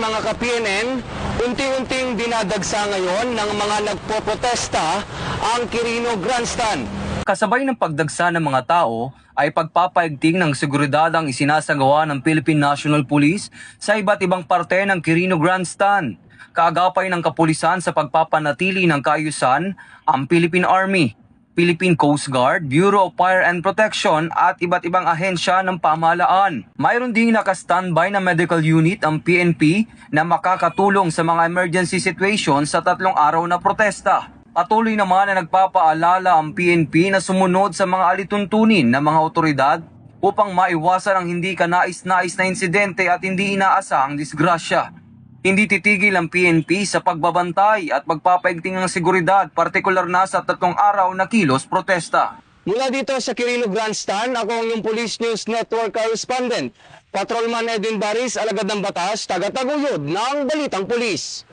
mga ka-PNN, unti-unting dinadagsa ngayon ng mga nagpoprotesta ang Quirino Grandstand. Kasabay ng pagdagsa ng mga tao ay pagpapaigting ng seguridad ang isinasagawa ng Philippine National Police sa iba't ibang parte ng Quirino Grandstand. Kaagapay ng kapulisan sa pagpapanatili ng kaayusan ang Philippine Army, Philippine Coast Guard, Bureau of Fire and Protection at iba't ibang ahensya ng pamahalaan. Mayroon ding naka-standby na medical unit ang PNP na makakatulong sa mga emergency situations sa 3 araw na protesta. Patuloy naman na nagpapaalala ang PNP na sumunod sa mga alituntunin ng mga otoridad upang maiwasan ang hindi kanais-nais na insidente at hindi inaasahang disgrasya. Hindi titigil ang PNP sa pagbabantay at pagpapaigting ng seguridad, partikular na sa 3 araw na kilos protesta. Mula dito sa Quirino Grandstand, ako ang iyong Police News Network correspondent, Patrolman Edwin Baris, alagad ng batas, taga-taguyod ng Balitang Pulis.